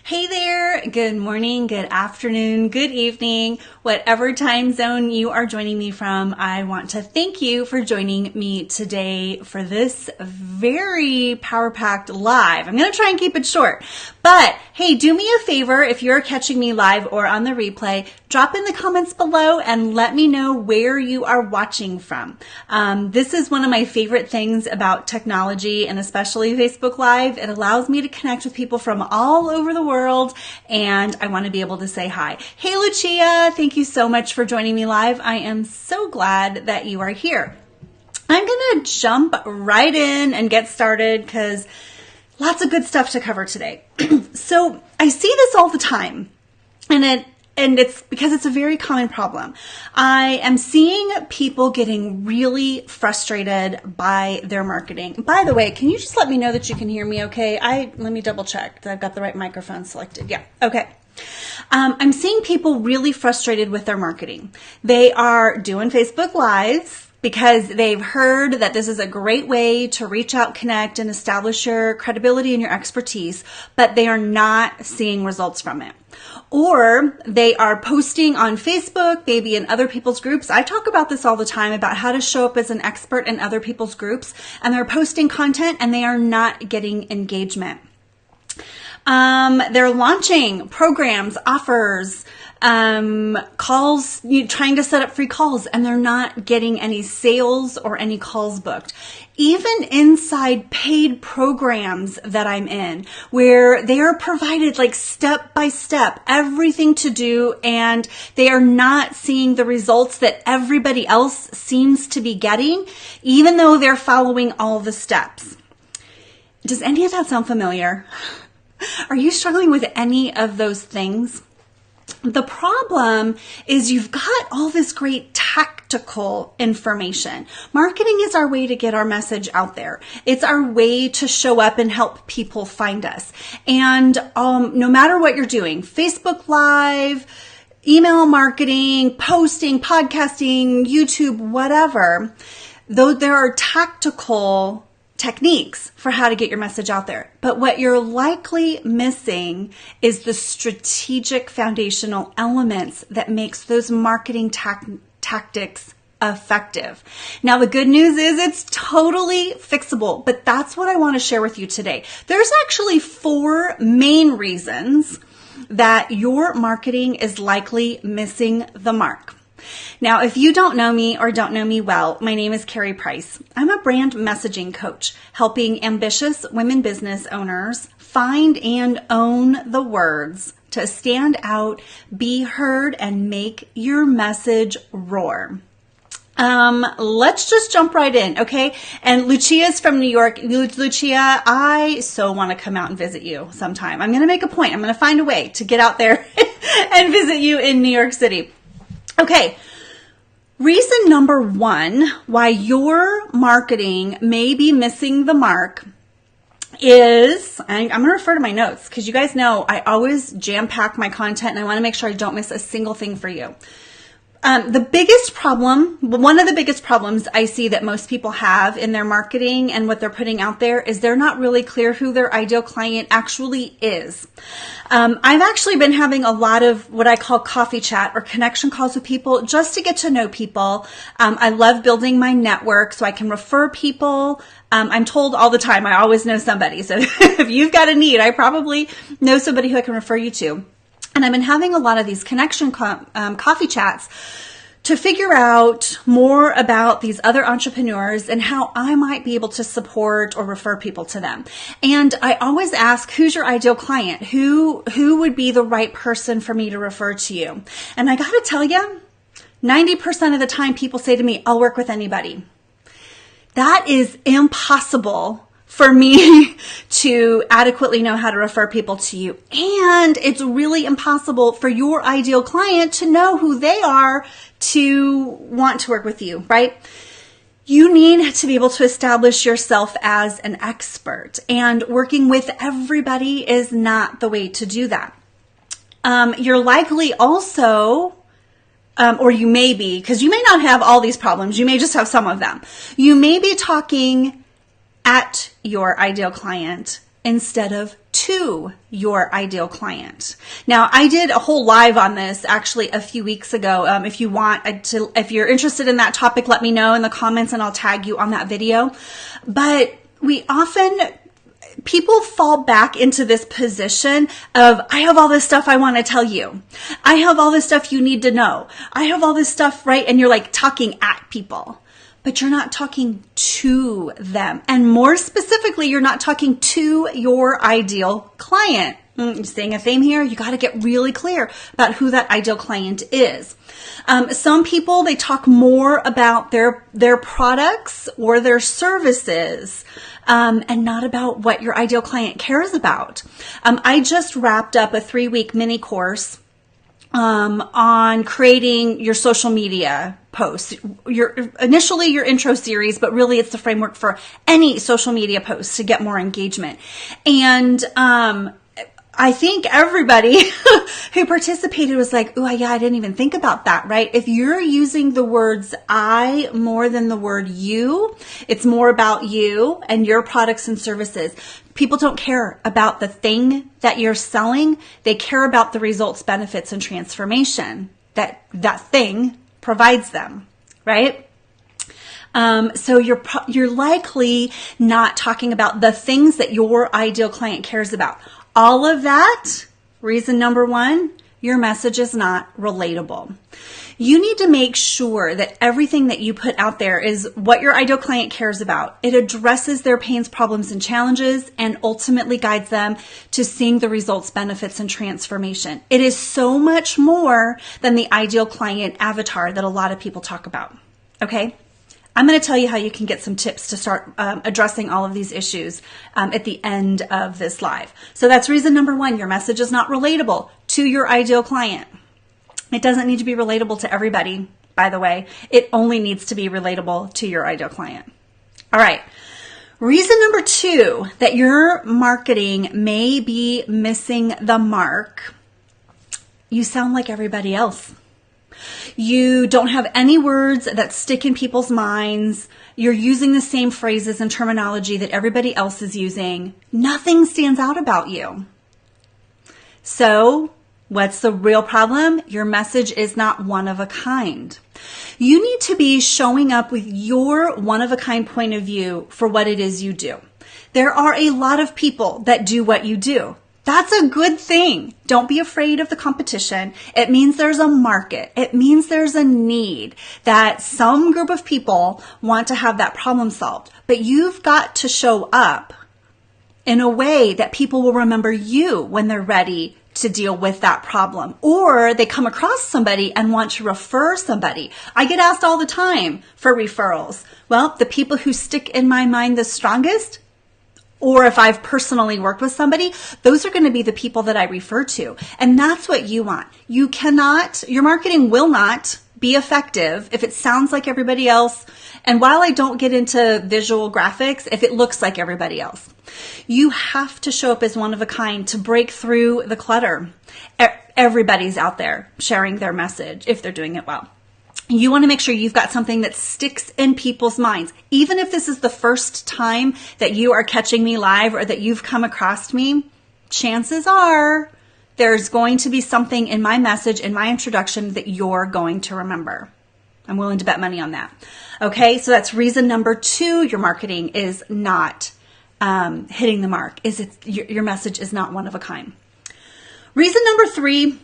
Hey there, good morning, good afternoon, good evening, whatever time zone you are joining me from. I want to thank you for joining me today for this very power-packed live. I'm going to try and keep it short, but hey, do me a favor if you're catching me live or on the replay, drop in the comments below and let me know where you are watching from. This is one of my favorite things about technology and especially Facebook Live. It allows me to connect with people from all over the world, and I want to be able to say hi. Hey Lucia, thank you so much for joining me live. I am so glad that you are here. I'm going to jump right in and get started because lots of good stuff to cover today. So I see this all the time, and it's because it's a very common problem. I am seeing people getting really frustrated by their marketing. By the way, can you just let me know that you can hear me okay? Let me double check that I've got the right microphone selected. Yeah, okay. I'm seeing people really frustrated with their marketing. They are doing Facebook Lives because they've heard that this is a great way to reach out, connect, and establish your credibility and your expertise, but they are not seeing results from it. Or they are posting on Facebook, maybe in other people's groups. I talk about this all the time about how to show up as an expert in other people's groups, and they're posting content and they are not getting engagement. They're launching programs, offers, calls, trying to set up free calls, and they're not getting any sales or any calls booked. Even inside paid programs that I'm in, where they are provided like step by step, everything to do, and they are not seeing the results that everybody else seems to be getting, even though they're following all the steps. Does any of that sound familiar? Are you struggling with any of those things? The problem is you've got all this great tactical information. Marketing is our way to get our message out there. It's our way to show up and help people find us. And no matter what you're doing, Facebook Live, email marketing, posting, podcasting, YouTube, whatever, though there are tactical techniques for how to get your message out there. But what you're likely missing is the strategic foundational elements that makes those marketing tactics effective. Now, the good news is it's totally fixable, but that's what I want to share with you today. There's actually 4 main reasons that your marketing is likely missing the mark. Now, if you don't know me or don't know me well, my name is Karie Price. I'm a brand messaging coach, helping ambitious women business owners find and own the words to stand out, be heard, and make your message roar. Let's just jump right in, okay? And Lucia's from New York. Lucia, I so want to come out and visit you sometime. I'm going to make a point. I'm going to find a way to get out there and visit you in New York City. Okay, reason number 1 why your marketing may be missing the mark is, I'm going to refer to my notes because you guys know I always jam-pack my content and I want to make sure I don't miss a single thing for you. The biggest problem, one of the biggest problems I see that most people have in their marketing and what they're putting out there is they're not really clear who their ideal client actually is. I've actually been having a lot of what I call coffee chat or connection calls with people just to get to know people. I love building my network so I can refer people. I'm told all the time I always know somebody. So if you've got a need, I probably know somebody who I can refer you to. And I've been having a lot of these connection coffee chats to figure out more about these other entrepreneurs and how I might be able to support or refer people to them. And I always ask, who's your ideal client? Who would be the right person for me to refer to you? And I got to tell you, 90% of the time people say to me, I'll work with anybody. That is impossible for me to adequately know how to refer people to you. And it's really impossible for your ideal client to know who they are to want to work with you, right? You need to be able to establish yourself as an expert, and working with everybody is not the way to do that. You're likely also or you may be, because you may not have all these problems. You may just have some of them. You may be talking at your ideal client instead of to your ideal client. Now, I did a whole live on this actually a few weeks ago. If you're interested in that topic, let me know in the comments and I'll tag you on that video. But people fall back into this position of, I have all this stuff I want to tell you. I have all this stuff you need to know. I have all this stuff, right? And you're like talking at people, but you're not talking to them. And more specifically, you're not talking to your ideal client. You seeing a theme here? You got to get really clear about who that ideal client is. Some people, they talk more about their products or their services, and not about what your ideal client cares about. I just wrapped up a 3-week mini course on creating your social media posts. Initially your intro series, but really it's the framework for any social media posts to get more engagement. And I think everybody who participated was like, oh yeah, I didn't even think about that, right? If you're using the words I more than the word you, it's more about you and your products and services. People don't care about the thing that you're selling. They care about the results, benefits, and transformation that thing provides them, right? So you're likely not talking about the things that your ideal client cares about. All of that, reason number 1, your message is not relatable. You need to make sure that everything that you put out there is what your ideal client cares about. It addresses their pains, problems, and challenges, and ultimately guides them to seeing the results, benefits, and transformation. It is so much more than the ideal client avatar that a lot of people talk about. Okay? I'm going to tell you how you can get some tips to start addressing all of these issues at the end of this live. So that's reason number 1. Your message is not relatable to your ideal client. It doesn't need to be relatable to everybody, by the way. It only needs to be relatable to your ideal client. All right. Reason number 2 that your marketing may be missing the mark. You sound like everybody else. You don't have any words that stick in people's minds. You're using the same phrases and terminology that everybody else is using. Nothing stands out about you. So, what's the real problem? Your message is not one of a kind. You need to be showing up with your one of a kind point of view for what it is you do. There are a lot of people that do what you do. That's a good thing. Don't be afraid of the competition. It means there's a market. It means there's a need that some group of people want to have that problem solved. But you've got to show up in a way that people will remember you when they're ready to deal with that problem. Or they come across somebody and want to refer somebody. I get asked all the time for referrals. Well, the people who stick in my mind the strongest, or if I've personally worked with somebody, those are going to be the people that I refer to. And that's what you want. Your marketing will not be effective if it sounds like everybody else. And while I don't get into visual graphics, if it looks like everybody else, you have to show up as one of a kind to break through the clutter. Everybody's out there sharing their message if they're doing it well. You want to make sure you've got something that sticks in people's minds. Even if this is the first time that you are catching me live or that you've come across me, chances are there's going to be something in my message, in my introduction that you're going to remember. I'm willing to bet money on that. Okay, so that's reason number 2, your marketing is not hitting the mark. Your message is not one of a kind. Reason number 3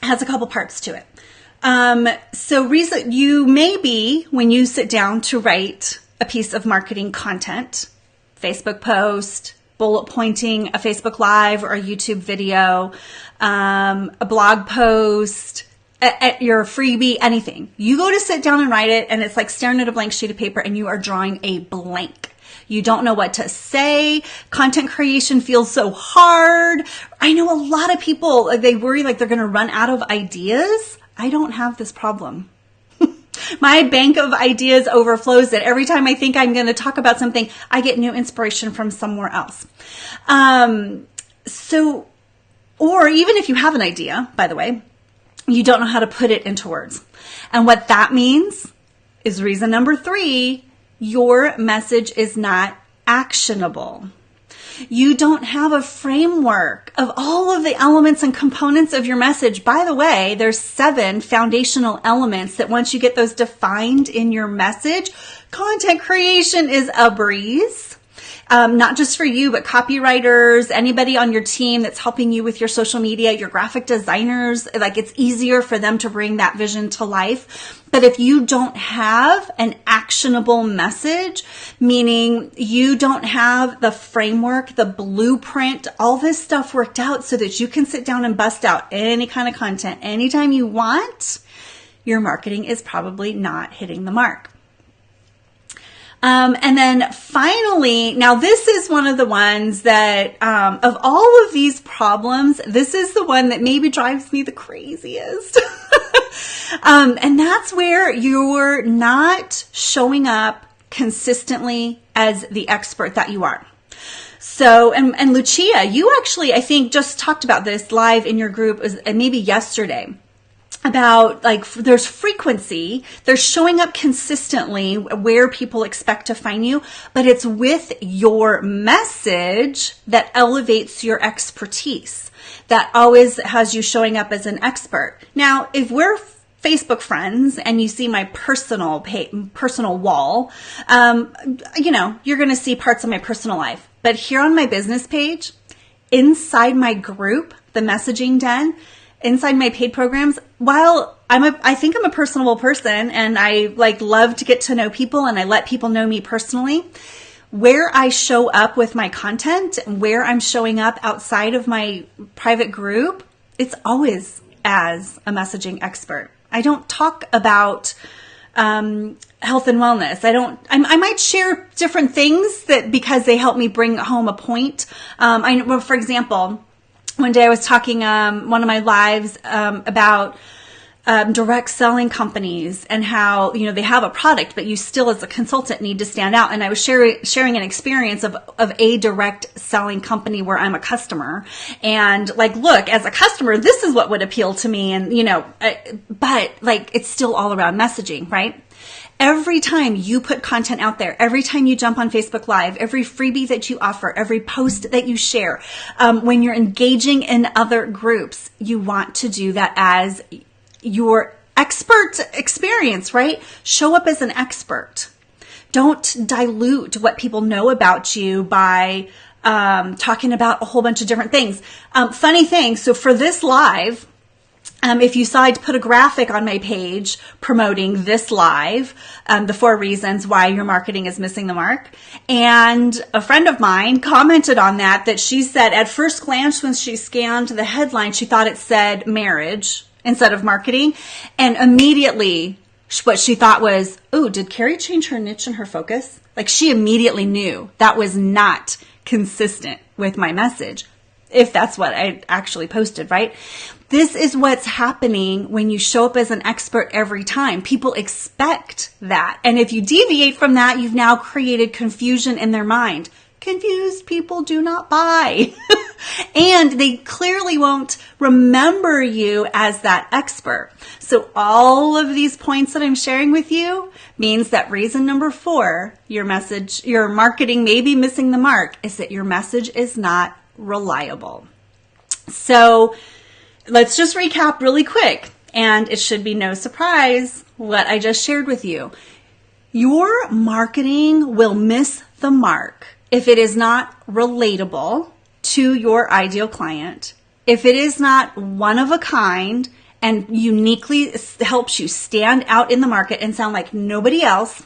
has a couple parts to it. You may be, when you sit down to write a piece of marketing content, Facebook post, bullet pointing, a Facebook Live or a YouTube video, a blog post, at your freebie, anything. You go to sit down and write it and it's like staring at a blank sheet of paper and you are drawing a blank. You don't know what to say. Content creation feels so hard. I know a lot of people, they worry like they're going to run out of ideas. I don't have this problem. My bank of ideas overflows that every time I think I'm going to talk about something, I get new inspiration from somewhere else. Or even if you have an idea, by the way, you don't know how to put it into words. And what that means is reason number 3, your message is not actionable. You don't have a framework of all of the elements and components of your message. By the way, there's 7 foundational elements that once you get those defined in your message, content creation is a breeze. Not just for you, but copywriters, anybody on your team that's helping you with your social media, your graphic designers, like it's easier for them to bring that vision to life. But if you don't have an actionable message, meaning you don't have the framework, the blueprint, all this stuff worked out so that you can sit down and bust out any kind of content anytime you want, your marketing is probably not hitting the mark. And then finally, now this is one of the ones that, of all of these problems, this is the one that maybe drives me the craziest. And that's where you're not showing up consistently as the expert that you are. So, and Lucia, you actually, I think, just talked about this live in your group, maybe yesterday, about like there's frequency, there's showing up consistently where people expect to find you, but it's with your message that elevates your expertise, that always has you showing up as an expert. Now, if we're Facebook friends and you see my personal wall, you're going to see parts of my personal life. But here on my business page, inside my group, the messaging den, inside my paid programs, while I think I'm a personable person and I love to get to know people and I let people know me personally, where I show up with my content and where I'm showing up outside of my private group, it's always as a messaging expert. I don't talk about health and wellness. I might share different things that because they help me bring home a point. For example, one day I was talking, one of my lives, about direct selling companies and how, they have a product, but you still as a consultant need to stand out. And I was sharing an experience of a direct selling company where I'm a customer and look, as a customer, this is what would appeal to me. And, but it's still all around messaging, right? Every time you put content out there, every time you jump on Facebook Live, every freebie that you offer, every post that you share, when you're engaging in other groups, you want to do that as your expert experience, right? Show up as an expert. Don't dilute what people know about you by talking about a whole bunch of different things. Funny thing, so for this live, if you saw, I'd put a graphic on my page promoting this live, the 4 reasons why your marketing is missing the mark. And a friend of mine commented on that she said at first glance when she scanned the headline, she thought it said marriage instead of marketing. And immediately what she thought was, oh, did Karie change her niche and her focus? She immediately knew that was not consistent with my message, if that's what I actually posted, right? This is what's happening when you show up as an expert every time. People expect that. And if you deviate from that, you've now created confusion in their mind. Confused people do not buy. And they clearly won't remember you as that expert. So all of these points that I'm sharing with you means that reason number 4, your marketing may be missing the mark, is that your message is not reliable. So let's just recap really quick, and it should be no surprise what I just shared with you. Your marketing will miss the mark if it is not relatable to your ideal client, if it is not one of a kind and uniquely helps you stand out in the market and sound like nobody else,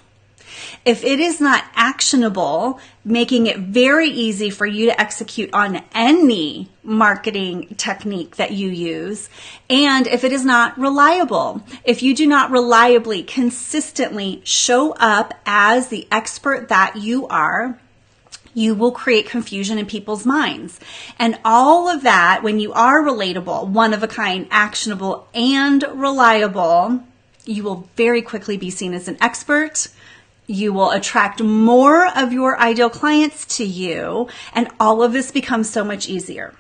if it is not actionable, making it very easy for you to execute on any marketing technique that you use, and if it is not reliable, if you do not reliably, consistently show up as the expert that you are, you will create confusion in people's minds. And all of that, when you are relatable, one of a kind, actionable, and reliable, you will very quickly be seen as an expert. You will attract more of your ideal clients to you, and all of this becomes so much easier.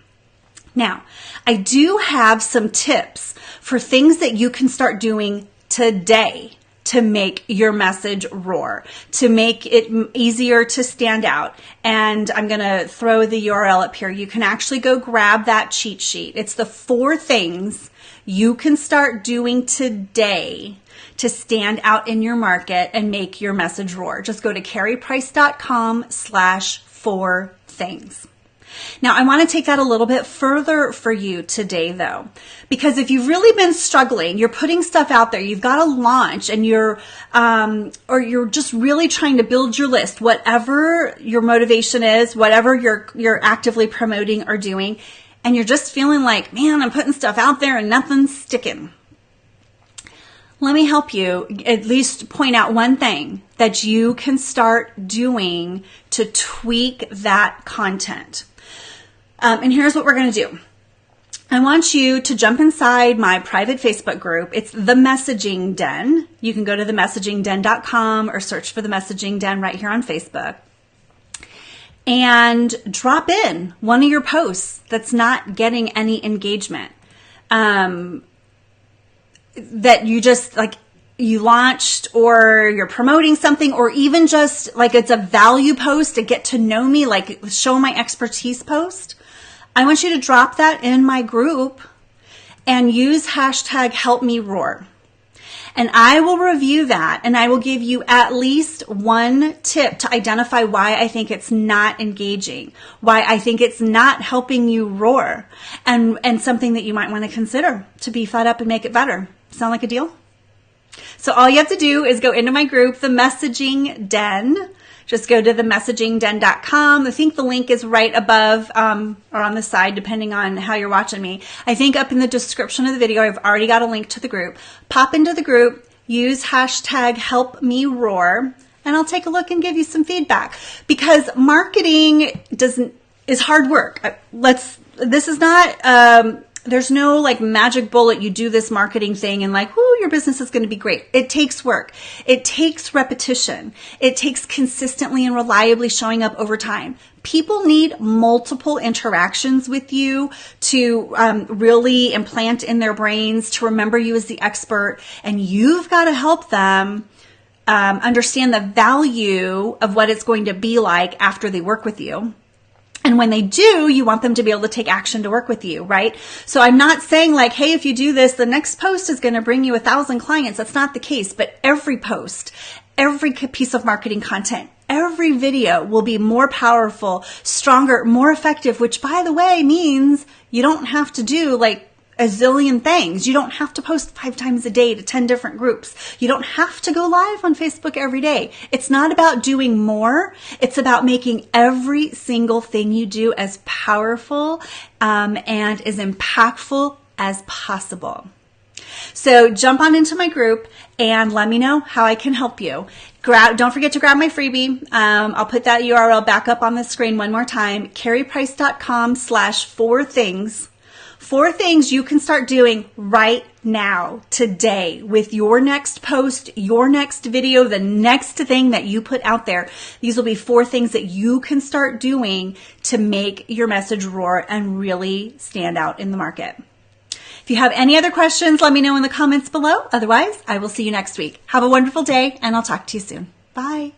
Now, I do have some tips for things that you can start doing today to make your message roar, to make it easier to stand out. And I'm going to throw the URL up here. You can actually go grab that cheat sheet. It's the 4 things you can start doing today to stand out in your market and make your message roar. Just go to karieprice.com/4 things. Now, I want to take that a little bit further for you today, though, because if you've really been struggling, you're putting stuff out there, you've got to launch, and you're just really trying to build your list, whatever your motivation is, whatever you're actively promoting or doing, and you're just feeling like, man, I'm putting stuff out there and nothing's sticking. Let me help you at least point out one thing that you can start doing to tweak that content. And here's what we're going to do. I want you to jump inside my private Facebook group. It's The Messaging Den. You can go to themessagingden.com or search for The Messaging Den right here on Facebook. And drop in one of your posts that's not getting any engagement. That you just you launched, or you're promoting something, or even just it's a value post, a get to know me, show my expertise post. I want you to drop that in my group and use #HelpMeRoar. And I will review that, and I will give you at least one tip to identify why I think it's not engaging, why I think it's not helping you roar, and something that you might want to consider to beef that up and make it better. Sound like a deal? So all you have to do is go into my group, The Messaging Den. Just go to themessagingden.com. I think the link is right above or on the side, depending on how you're watching me. I think up in the description of the video, I've already got a link to the group. Pop into the group, use #HelpMeRoar, and I'll take a look and give you some feedback. Because marketing is hard work. This is not... There's no magic bullet. You do this marketing thing and whoo, your business is going to be great. It takes work. It takes repetition. It takes consistently and reliably showing up over time. People need multiple interactions with you to really implant in their brains, to remember you as the expert. And you've got to help them understand the value of what it's going to be like after they work with you. And when they do, you want them to be able to take action to work with you, right? So I'm not saying hey, if you do this, the next post is going to bring you 1,000 clients. That's not the case. But every post, every piece of marketing content, every video will be more powerful, stronger, more effective, which by the way means you don't have to do a zillion things. You don't have to post 5 times a day to 10 different groups. You don't have to go live on Facebook every day. It's not about doing more. It's about making every single thing you do as powerful and as impactful as possible. So jump on into my group and let me know how I can help you. Don't forget to grab my freebie. I'll put that URL back up on the screen one more time. karieprice.com/4 things. 4 things you can start doing right now, today, with your next post, your next video, the next thing that you put out there. These will be 4 things that you can start doing to make your message roar and really stand out in the market. If you have any other questions, let me know in the comments below. Otherwise, I will see you next week. Have a wonderful day, and I'll talk to you soon. Bye.